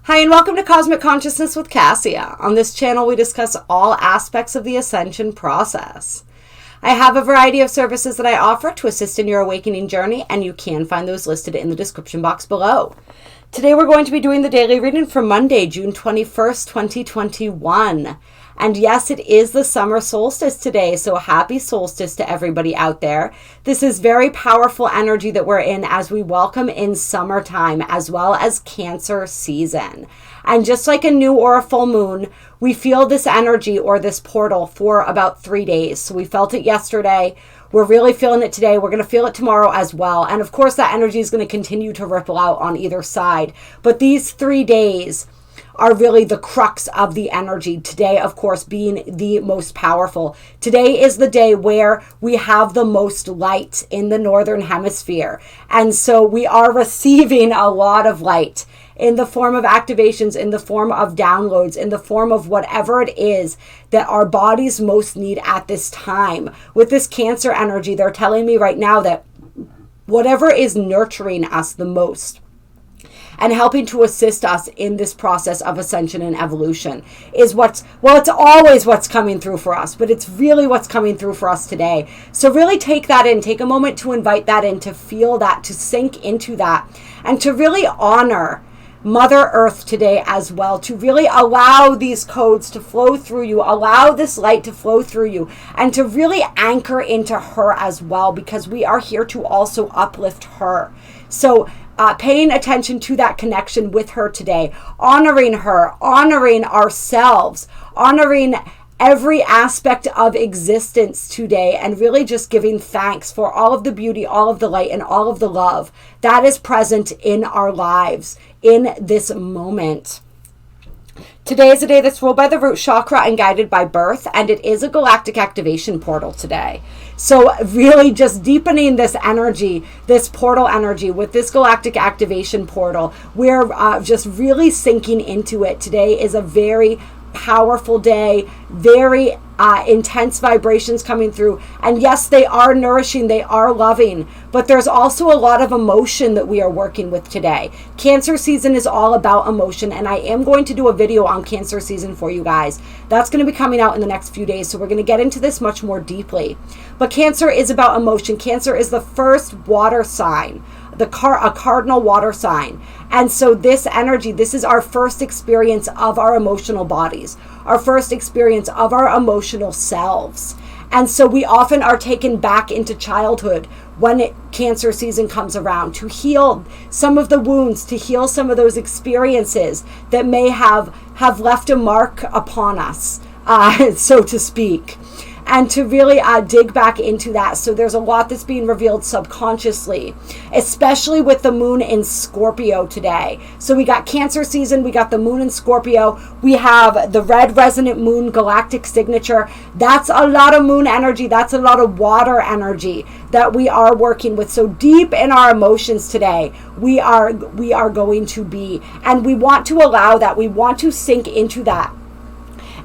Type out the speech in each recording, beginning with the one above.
Hi, and welcome to Cosmic Consciousness with Kassia. On this channel, we discuss all aspects of the ascension process. I have a variety of services that I offer to assist in your awakening journey, and you can find those listed in the description box below. Today, we're going to be doing the daily reading for Monday, June 21st, 2021. And yes, it is the summer solstice today, so happy solstice to everybody out there. This is very powerful energy that we're in as we welcome in summertime as well as Cancer season. And just like a new or a full moon, we feel this energy or this portal for about 3 days. So we felt it yesterday. We're really feeling it today. We're going to feel it tomorrow as well. And of course, that energy is going to continue to ripple out on either side. But these 3 days are really the crux of the energy. Today, of course, being the most powerful. Today is the day where we have the most light in the northern hemisphere. And so we are receiving a lot of light in the form of activations, in the form of downloads, in the form of whatever it is that our bodies most need at this time. With this Cancer energy, they're telling me right now that whatever is nurturing us the most and helping to assist us in this process of ascension and evolution is it's always what's coming through for us, but it's really what's coming through for us today. So really take that in, take a moment to invite that in, to feel that, to sink into that, and to really honor Mother Earth today as well, to really allow these codes to flow through you, allow this light to flow through you, and to really anchor into her as well, because we are here to also uplift her. So paying attention to that connection with her today, honoring her, honoring ourselves, honoring every aspect of existence today, and really just giving thanks for all of the beauty, all of the light, and all of the love that is present in our lives in this moment. Today is a day that's ruled by the root chakra and guided by birth, and it is a galactic activation portal today. So really just deepening this energy, this portal energy with this galactic activation portal, we're just really sinking into it. Today is a very powerful day, very intense vibrations coming through. And yes, they are nourishing, they are loving, but there's also a lot of emotion that we are working with today. Cancer season is all about emotion, and I am going to do a video on Cancer season for you guys. That's going to be coming out in the next few days, so we're going to get into this much more deeply. But Cancer is about emotion. Cancer is the first water sign, a cardinal water sign. And so this energy, this is our first experience of our emotional bodies, our first experience of our emotional selves. And so we often are taken back into childhood when Cancer season comes around, to heal some of the wounds, to heal some of those experiences that may have left a mark upon us, so to speak. And to really dig back into that. So there's a lot that's being revealed subconsciously, especially with the moon in Scorpio today. So we got Cancer season, we got the moon in Scorpio, we have the red resonant moon galactic signature. That's a lot of moon energy, that's a lot of water energy that we are working with. So deep in our emotions today, we are going to be, and we want to allow that, we want to sink into that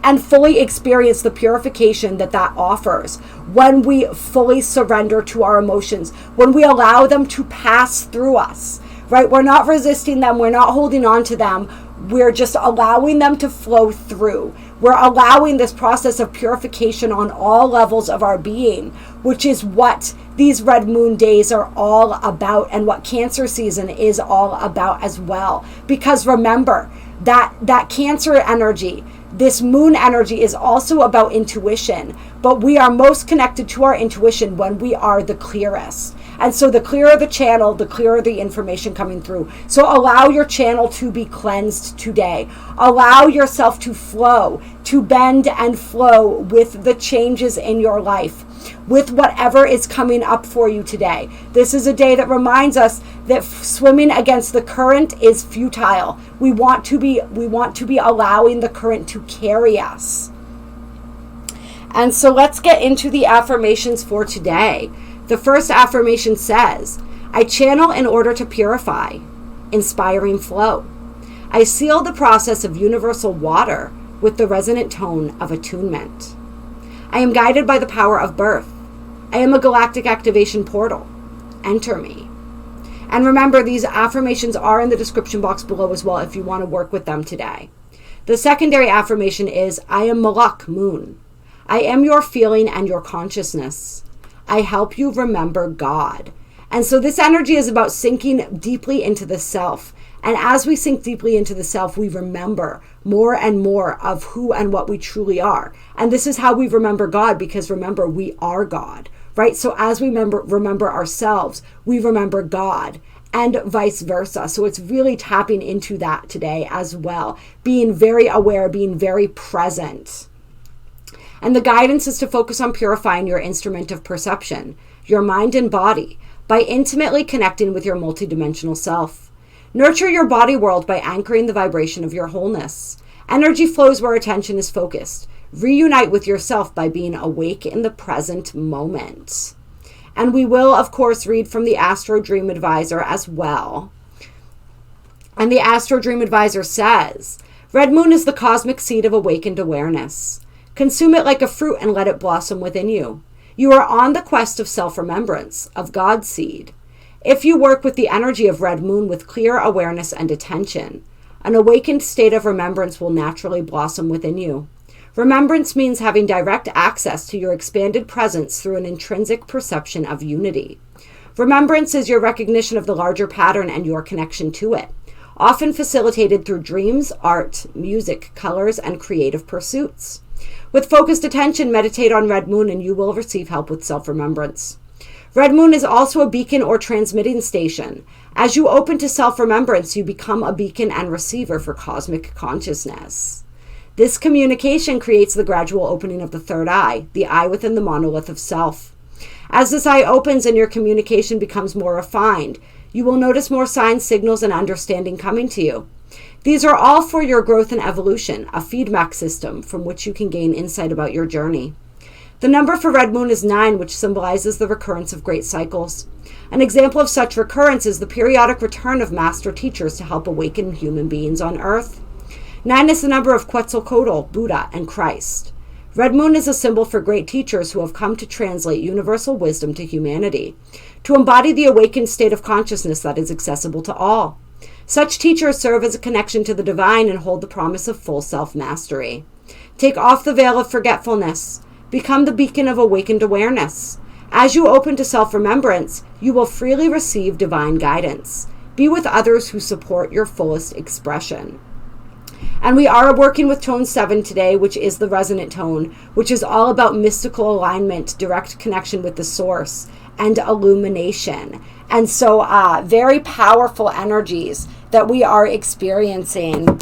and fully experience the purification that offers when we fully surrender to our emotions, when we allow them to pass through us, right? We're not resisting them. We're not holding on to them. We're just allowing them to flow through. We're allowing this process of purification on all levels of our being, which is what these red moon days are all about, and what Cancer season is all about as well. Because remember that Cancer energy, this moon energy, is also about intuition, but we are most connected to our intuition when we are the clearest. And so the clearer the channel, the clearer the information coming through. So allow your channel to be cleansed today. Allow yourself to flow, to bend and flow with the changes in your life, with whatever is coming up for you today. This is a day that reminds us that swimming against the current is futile. We want to be allowing the current to carry us. And so let's get into the affirmations for today. The first affirmation says, I channel in order to purify, inspiring flow. I seal the process of universal water with the resonant tone of attunement. I am guided by the power of birth. I am a galactic activation portal. Enter me. And remember, these affirmations are in the description box below as well if you want to work with them today. The secondary affirmation is, I am Muluk, moon. I am your feeling and your consciousness. I help you remember God. And so this energy is about sinking deeply into the self. And as we sink deeply into the self, we remember more and more of who and what we truly are. And this is how we remember God, because remember, we are God, right? So as we remember ourselves, we remember God, and vice versa. So it's really tapping into that today as well, being very aware, being very present. And the guidance is to focus on purifying your instrument of perception, your mind and body, by intimately connecting with your multidimensional self. Nurture your body world by anchoring the vibration of your wholeness. Energy flows where attention is focused. Reunite with yourself by being awake in the present moment. And we will, of course, read from the Astro Dream Advisor as well. And the Astro Dream Advisor says, Red Moon is the cosmic seed of awakened awareness. Consume it like a fruit and let it blossom within you. You are on the quest of self-remembrance, of God's seed. If you work with the energy of Red Moon with clear awareness and attention, an awakened state of remembrance will naturally blossom within you. Remembrance means having direct access to your expanded presence through an intrinsic perception of unity. Remembrance is your recognition of the larger pattern and your connection to it, often facilitated through dreams, art, music, colors, and creative pursuits. With focused attention, meditate on Red Moon and you will receive help with self-remembrance. Red Moon is also a beacon or transmitting station. As you open to self-remembrance, you become a beacon and receiver for cosmic consciousness. This communication creates the gradual opening of the third eye, the eye within the monolith of self. As this eye opens and your communication becomes more refined, you will notice more signs, signals, and understanding coming to you. These are all for your growth and evolution, a feedback system from which you can gain insight about your journey. The number for Red Moon is 9, which symbolizes the recurrence of great cycles. An example of such recurrence is the periodic return of master teachers to help awaken human beings on Earth. 9 is the number of Quetzalcoatl, Buddha, and Christ. Red Moon is a symbol for great teachers who have come to translate universal wisdom to humanity, to embody the awakened state of consciousness that is accessible to all. Such teachers serve as a connection to the divine and hold the promise of full self-mastery. Take off the veil of forgetfulness. Become the beacon of awakened awareness. As you open to self-remembrance, you will freely receive divine guidance. Be with others who support your fullest expression. And we are working with tone 7 today, which is the resonant tone, which is all about mystical alignment, direct connection with the source, and illumination. And so very powerful energies that we are experiencing,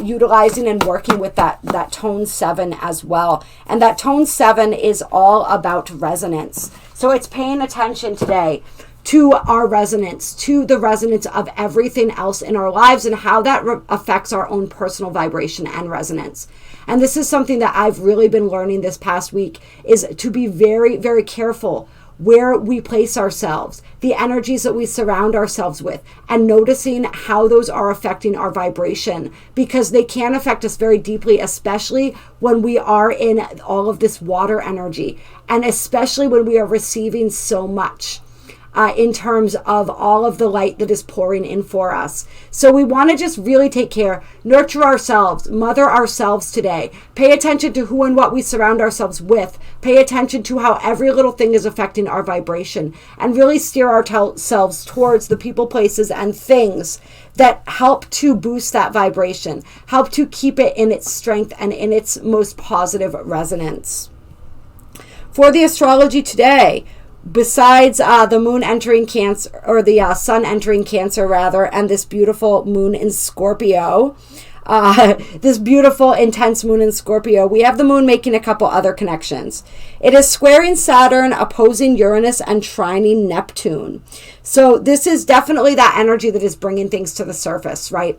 utilizing and working with that tone 7 as well. And that tone 7 is all about resonance. So it's paying attention today to our resonance, to the resonance of everything else in our lives and how that affects our own personal vibration and resonance. And this is something that I've really been learning this past week, is to be very, very careful where we place ourselves, the energies that we surround ourselves with, and noticing how those are affecting our vibration, because they can affect us very deeply, especially when we are in all of this water energy, and especially when we are receiving so much in terms of all of the light that is pouring in for us. So we want to just really take care, nurture ourselves, mother ourselves today. Pay attention to who and what we surround ourselves with. Pay attention to how every little thing is affecting our vibration, and really steer ourselves towards the people, places, and things that help to boost that vibration, help to keep it in its strength and in its most positive resonance. For the astrology today, besides the moon entering Cancer, or the sun entering Cancer rather, and this beautiful moon in Scorpio, this beautiful intense moon in Scorpio, we have the moon making a couple other connections. It is squaring Saturn, opposing Uranus, and trining Neptune. So this is definitely that energy that is bringing things to the surface, right?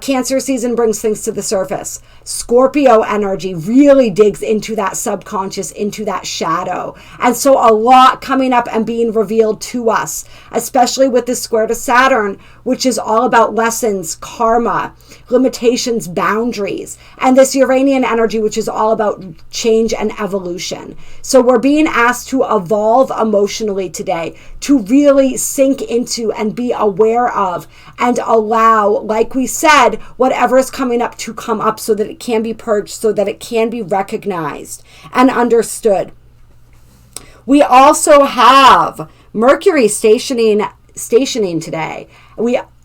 Cancer season brings things to the surface. Scorpio energy really digs into that subconscious, into that shadow. And so a lot coming up and being revealed to us, especially with this square to Saturn, which is all about lessons, karma, limitations, boundaries, and this Uranian energy, which is all about change and evolution. So we're being asked to evolve emotionally today, to really sit sink into and be aware of and allow, like we said, whatever is coming up to come up so that it can be purged, so that it can be recognized and understood. We also have Mercury stationing today.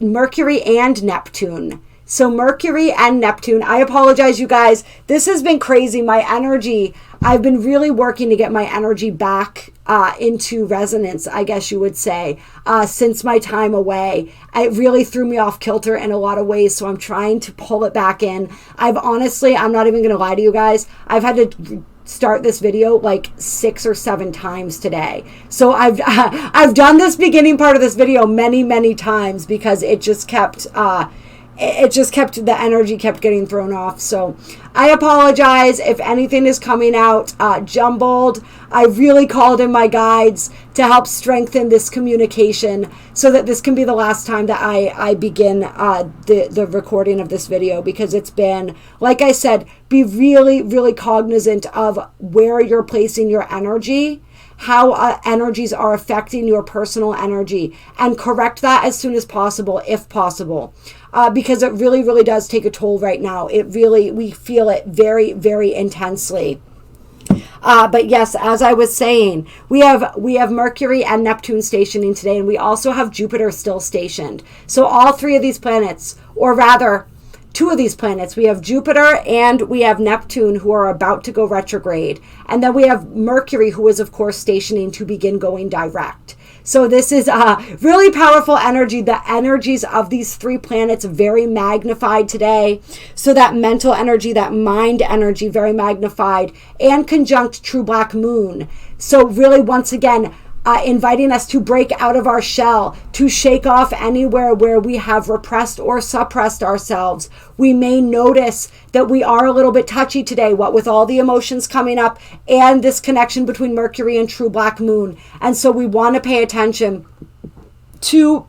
Mercury and Neptune. So Mercury and Neptune. I apologize, you guys. This has been crazy. My energy, I've been really working to get my energy back into resonance, I guess you would say, since my time away. It really threw me off kilter in a lot of ways, so I'm trying to pull it back in. I'm not even going to lie to you guys. I've had to start this video like 6 or 7 times today. So I've done this beginning part of this video many times because it just kept the energy kept getting thrown off. So I apologize if anything is coming out jumbled. I really called in my guides to help strengthen this communication so that this can be the last time that I begin the recording of this video, because it's been, like I said, be really cognizant of where you're placing your energy, how energies are affecting your personal energy, and correct that as soon as possible, if possible. Because it really does take a toll right now. We feel it very intensely. But yes, as I was saying, we have Mercury and Neptune stationing today, and we also have Jupiter still stationed. So all 3 of these planets, or rather 2 of these planets, we have Jupiter and we have Neptune, who are about to go retrograde. And then we have Mercury, who is of course stationing to begin going direct. So this is really powerful energy. The energies of these 3 planets very magnified today. So that mental energy, that mind energy, very magnified, and conjunct true black moon. So really, once again, inviting us to break out of our shell, to shake off anywhere where we have repressed or suppressed ourselves. We may notice that we are a little bit touchy today, what with all the emotions coming up and this connection between Mercury and true black moon. And so we want to pay attention to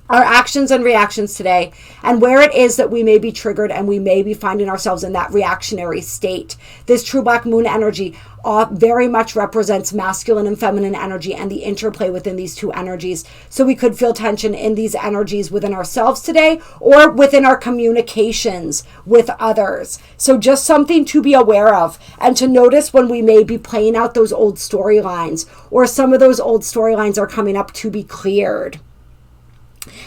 our actions and reactions today, and where it is that we may be triggered and we may be finding ourselves in that reactionary state. This true black moon energy very much represents masculine and feminine energy and the interplay within these 2 energies. So we could feel tension in these energies within ourselves today, or within our communications with others. So just something to be aware of, and to notice when we may be playing out those old storylines, or some of those old storylines are coming up to be cleared.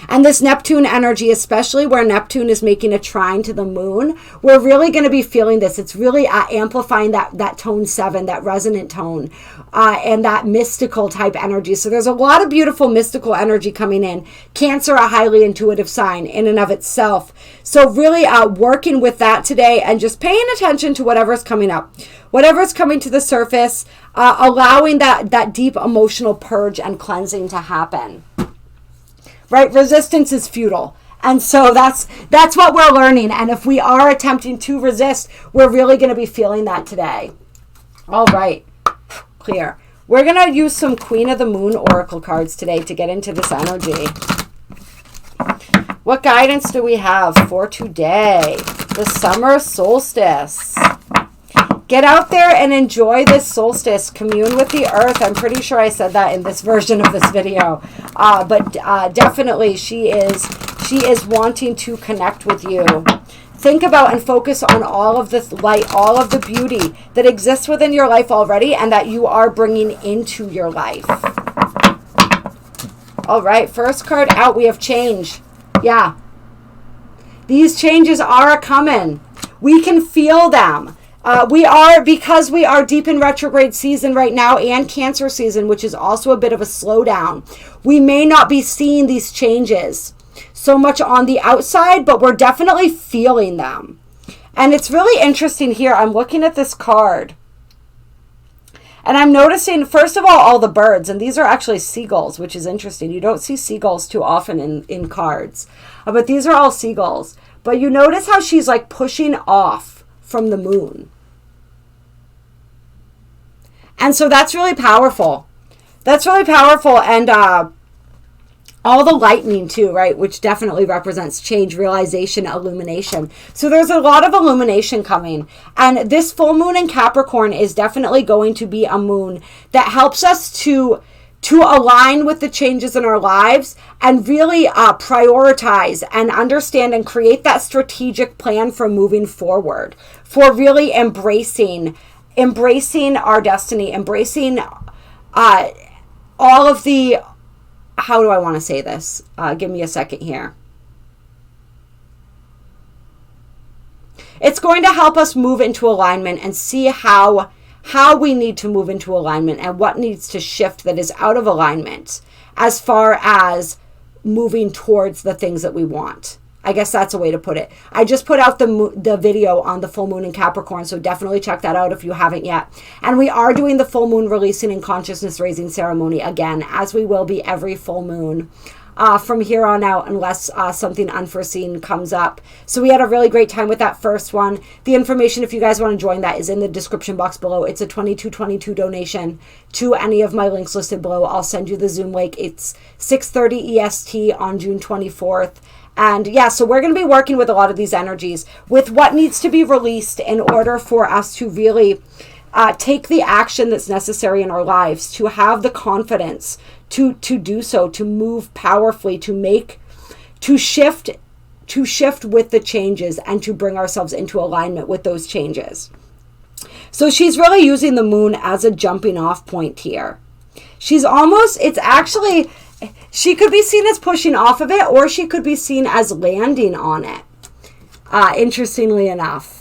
And this Neptune energy, especially where Neptune is making a trine to the moon, we're really going to be feeling this. It's really amplifying that tone 7, that resonant tone, and that mystical type energy. So there's a lot of beautiful mystical energy coming in. Cancer, a highly intuitive sign in and of itself. So really working with that today, and just paying attention to whatever's coming up, whatever's coming to the surface, allowing that deep emotional purge and cleansing to happen. Right? Resistance is futile. And so that's what we're learning. And if we are attempting to resist, we're really going to be feeling that today. All right. Clear. We're going to use some Queen of the Moon Oracle cards today to get into this energy. What guidance do we have for today? The summer solstice. Get out there and enjoy this solstice. Commune with the earth. I'm pretty sure I said that in this version of this video. But definitely she is wanting to connect with you. Think about and focus on all of the light, all of the beauty that exists within your life already, and that you are bringing into your life. All right, first card out, we have change. Yeah. These changes are coming. We can feel them. Because we are deep in retrograde season right now, and Cancer season, which is also a bit of a slowdown. We may not be seeing these changes so much on the outside, but we're definitely feeling them. And it's really interesting here. I'm looking at this card, and I'm noticing, first of all the birds, and these are actually seagulls, which is interesting. You don't see seagulls too often in cards, but these are all seagulls. But you notice how she's like pushing off from the moon. And so that's really powerful. That's really powerful. And all the lightning too, right? Which definitely represents change, realization, illumination. So there's a lot of illumination coming. And this full moon in Capricorn is definitely going to be a moon that helps us to to align with the changes in our lives and really prioritize and understand and create that strategic plan for moving forward, for really embracing our destiny, embracing all of the, how do I want to say this? Give me a second here. It's going to help us move into alignment and see how we need to move into alignment and what needs to shift that is out of alignment as far as moving towards the things that we want. I guess that's a way to put it. I just put out the video on the full moon in Capricorn, so definitely check that out if you haven't yet. And we are doing the full moon releasing and consciousness raising ceremony again, as we will be every full moon from here on out, unless something unforeseen comes up. So we had a really great time with that first one. The information, if you guys want to join that, is in the description box below. It's a $22.22 donation to any of my links listed below. I'll send you the Zoom link. It's 6:30 EST on June 24th. And yeah, so we're going to be working with a lot of these energies, with what needs to be released in order for us to really take the action that's necessary in our lives, to have the confidence to do so, to move powerfully, to shift with the changes, and to bring ourselves into alignment with those changes. So she's really using the moon as a jumping off point here. She's almost, it's actually, she could be seen as pushing off of it, or she could be seen as landing on it, interestingly enough.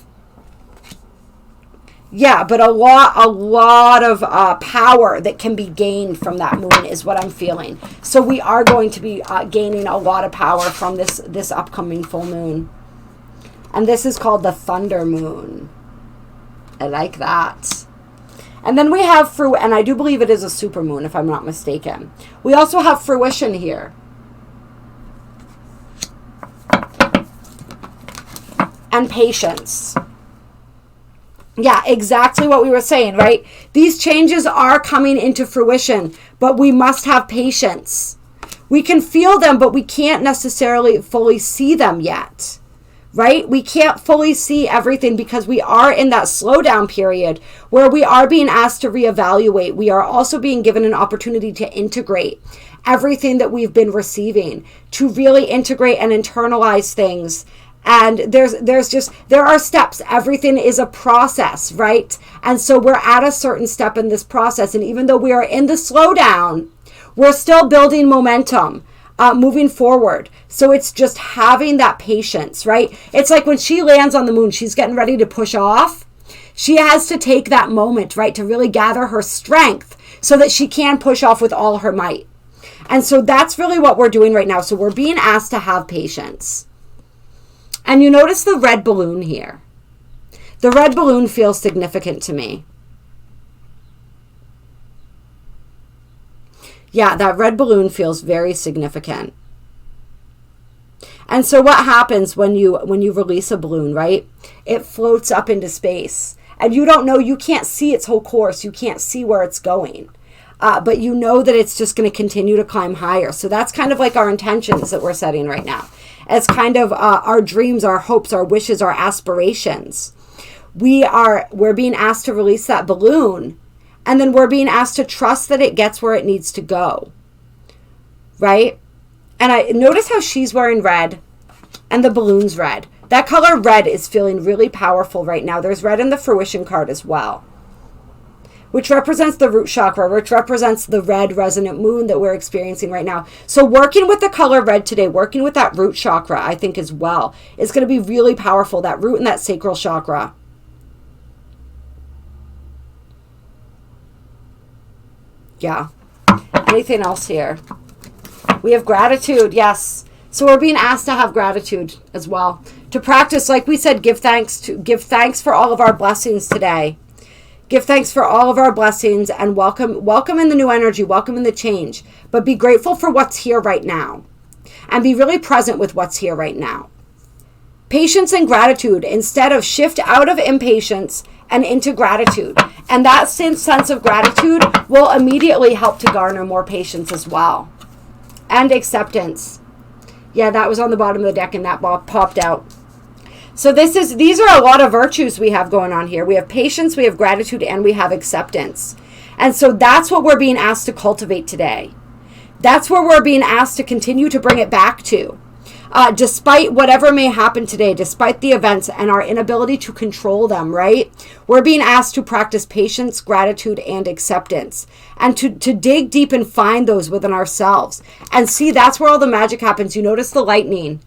Yeah, but a lot of power that can be gained from that moon is what I'm feeling. So we are going to be gaining a lot of power from this upcoming full moon. And this is called the Thunder Moon. I like that. And then we have, and I do believe it is a super moon, if I'm not mistaken. We also have Fruition here. And Patience. Yeah, exactly what we were saying, right? These changes are coming into fruition, but we must have patience. We can feel them, but we can't necessarily fully see them yet, right? We can't fully see everything because we are in that slowdown period where we are being asked to reevaluate. We are also being given an opportunity to integrate everything that we've been receiving, to really integrate and internalize things. And there are steps. Everything is a process, right? And so we're at a certain step in this process. And even though we are in the slowdown, we're still building momentum, moving forward. So it's just having that patience, right? It's like when she lands on the moon, she's getting ready to push off. She has to take that moment, right, to really gather her strength so that she can push off with all her might. And so that's really what we're doing right now. So we're being asked to have patience. And you notice the red balloon here. The red balloon feels significant to me. Yeah, that red balloon feels very significant. And so what happens when you release a balloon, right? It floats up into space. And you don't know, you can't see its whole course. You can't see where it's going. But you know that it's just going to continue to climb higher. So that's kind of like our intentions that we're setting right now. It's kind of our dreams, our hopes, our wishes, our aspirations. We're being asked to release that balloon, and then we're being asked to trust that it gets where it needs to go, right? And I notice how she's wearing red and the balloon's red. That color red is feeling really powerful right now. There's red in the Fruition card as well, which represents the root chakra, which represents the red resonant moon that we're experiencing right now. So working with the color red today, working with that root chakra, I think as well, is going to be really powerful, that root and that sacral chakra. Yeah. Anything else here? We have gratitude, yes. So we're being asked to have gratitude as well. To practice, like we said, give thanks for all of our blessings today. Give thanks for all of our blessings and welcome in the new energy, welcome in the change. But be grateful for what's here right now. And be really present with what's here right now. Patience and gratitude, instead of shift out of impatience and into gratitude. And that sense of gratitude will immediately help to garner more patience as well. And acceptance. Yeah, that was on the bottom of the deck and that popped out. So these are a lot of virtues we have going on here. We have patience, we have gratitude, and we have acceptance. And so that's what we're being asked to cultivate today. That's where we're being asked to continue to bring it back to. Despite whatever may happen today, despite the events and our inability to control them, right? We're being asked to practice patience, gratitude, and acceptance. And to dig deep and find those within ourselves. And see, that's where all the magic happens. You notice the lightning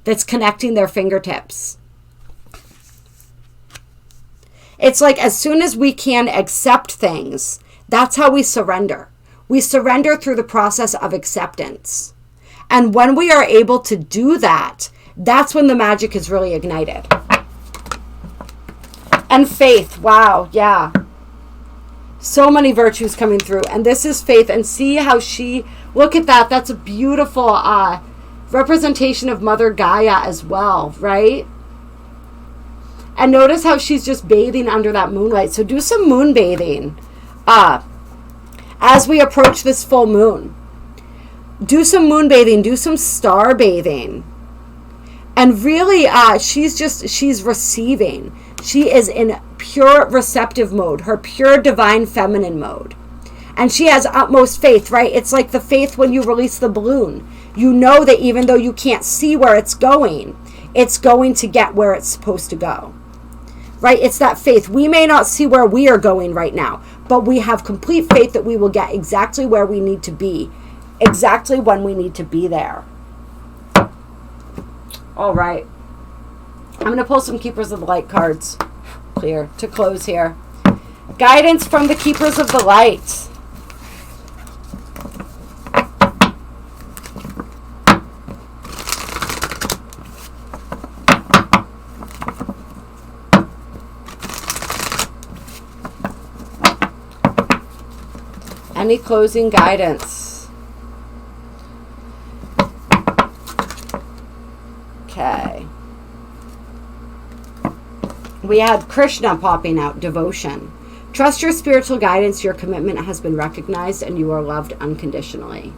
that's connecting their fingertips. It's like as soon as we can accept things, that's how we surrender. We surrender through the process of acceptance. And when we are able to do that, that's when the magic is really ignited. And faith, wow, yeah. So many virtues coming through. And this is faith. And see how she, look at that. That's a beautiful representation of Mother Gaia as well, right? And notice how she's just bathing under that moonlight. So do some moon bathing as we approach this full moon. Do some moon bathing, do some star bathing. And really, she's receiving. She is in pure receptive mode, her pure divine feminine mode. And she has utmost faith, right? It's like the faith when you release the balloon. You know that even though you can't see where it's going to get where it's supposed to go. Right? It's that faith. We may not see where we are going right now, but we have complete faith that we will get exactly where we need to be. Exactly when we need to be there. All right. I'm going to pull some Keepers of the Light cards. Clear. To close here. Guidance from the Keepers of the Light. Any closing guidance? Okay. We had Krishna popping out, devotion. Trust your spiritual guidance. Your commitment has been recognized and you are loved unconditionally.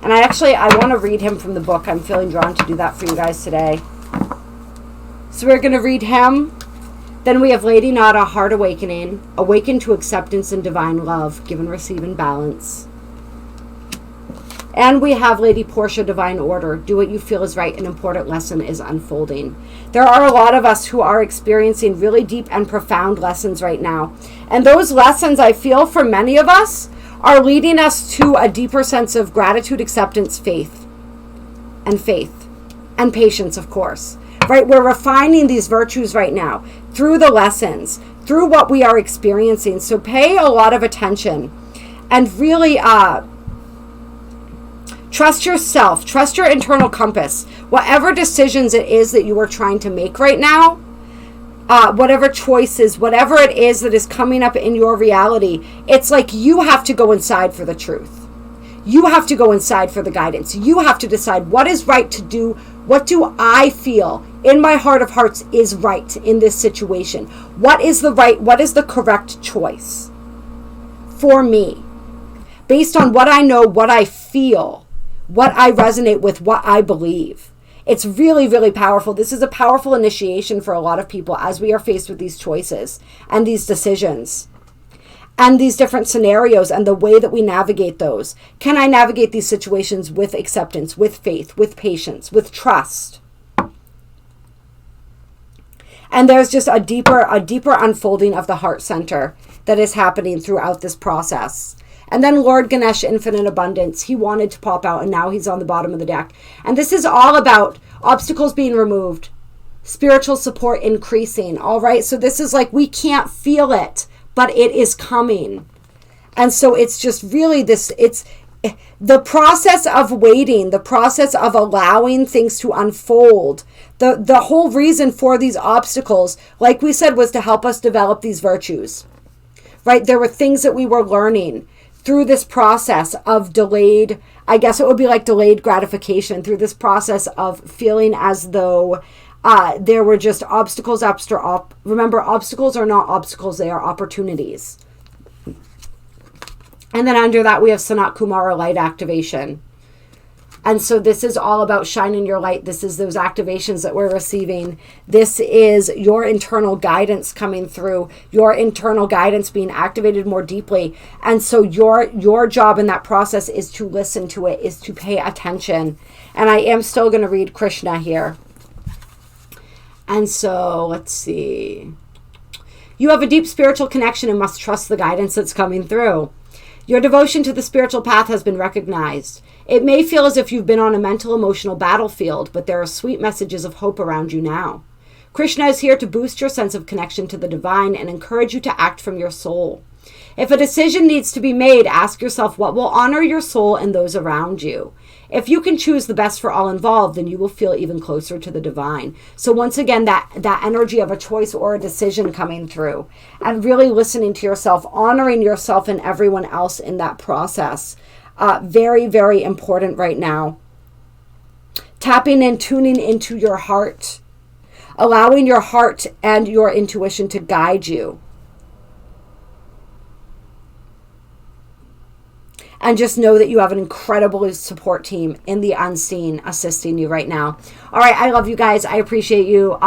And I want to read him from the book. I'm feeling drawn to do that for you guys today. So we're going to read him. Then we have Lady Nada, Heart Awakening. Awaken to acceptance and divine love. Give and receive in balance. And we have Lady Portia, Divine Order. Do what you feel is right. An important lesson is unfolding. There are a lot of us who are experiencing really deep and profound lessons right now. And those lessons, I feel, for many of us, are leading us to a deeper sense of gratitude, acceptance, faith, and patience, of course. Right? We're refining these virtues right now through the lessons, through what we are experiencing. So pay a lot of attention and really trust yourself, trust your internal compass. Whatever decisions it is that you are trying to make right now, whatever choices, whatever it is that is coming up in your reality, it's like you have to go inside for the truth. You have to go inside for the guidance. You have to decide what is right to do. What do I feel in my heart of hearts is right in this situation? What is the correct choice for me? Based on what I know, what I feel, what I resonate with, what I believe. It's really, really powerful. This is a powerful initiation for a lot of people as we are faced with these choices and these decisions and these different scenarios and the way that we navigate those. Can I navigate these situations with acceptance, with faith, with patience, with trust? And there's just a deeper unfolding of the heart center that is happening throughout this process. And then Lord Ganesh, Infinite Abundance, he wanted to pop out and now he's on the bottom of the deck. And this is all about obstacles being removed, spiritual support increasing, all right? So this is like we can't feel it, but it is coming. And so it's just really it's the process of waiting, the process of allowing things to unfold. The whole reason for these obstacles, like we said, was to help us develop these virtues, right? There were things that we were learning through this process of delayed, I guess it would be like delayed gratification, through this process of feeling as though there were just obstacles after remember, obstacles are not obstacles, they are opportunities. And then under that we have Sanat Kumara, light activation. And so this is all about shining your light. This is those activations that we're receiving. This is your internal guidance coming through, your internal guidance being activated more deeply. And so your job in that process is to listen to it, is to pay attention. And I am still going to read Krishna here. And so let's see. You have a deep spiritual connection and must trust the guidance that's coming through. Your devotion to the spiritual path has been recognized. It may feel as if you've been on a mental, emotional battlefield, but there are sweet messages of hope around you now. Krishna is here to boost your sense of connection to the divine and encourage you to act from your soul. If a decision needs to be made, ask yourself what will honor your soul and those around you. If you can choose the best for all involved, then you will feel even closer to the divine. So once again, that energy of a choice or a decision coming through, and really listening to yourself, honoring yourself and everyone else in that process. Very, very important right now. Tapping and tuning into your heart. Allowing your heart and your intuition to guide you. And just know that you have an incredible support team in the unseen assisting you right now. All right, I love you guys. I appreciate you.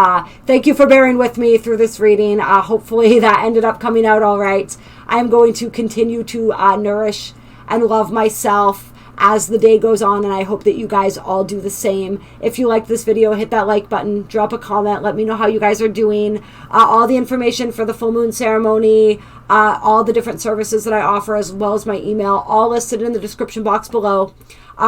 Thank you for bearing with me through this reading. Hopefully that ended up coming out all right. I'm going to continue to nourish and love myself as the day goes on, and I hope that you guys all do the same. If you like this video, hit that like button, drop a comment, let me know how you guys are doing. All the information for the full moon ceremony, all the different services that I offer, as well as my email, all listed in the description box below.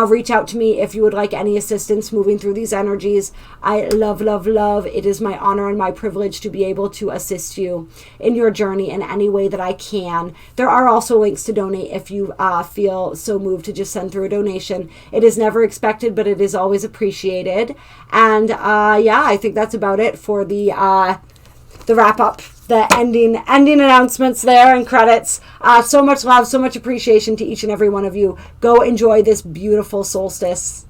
Reach out to me if you would like any assistance moving through these energies. I love, love, love. It is my honor and my privilege to be able to assist you in your journey in any way that I can. There are also links to donate if you feel so moved to just send through a donation. It is never expected, but it is always appreciated. And yeah, I think that's about it for the wrap up, the ending announcements there and credits. So much love, so much appreciation to each and every one of you. Go enjoy this beautiful solstice.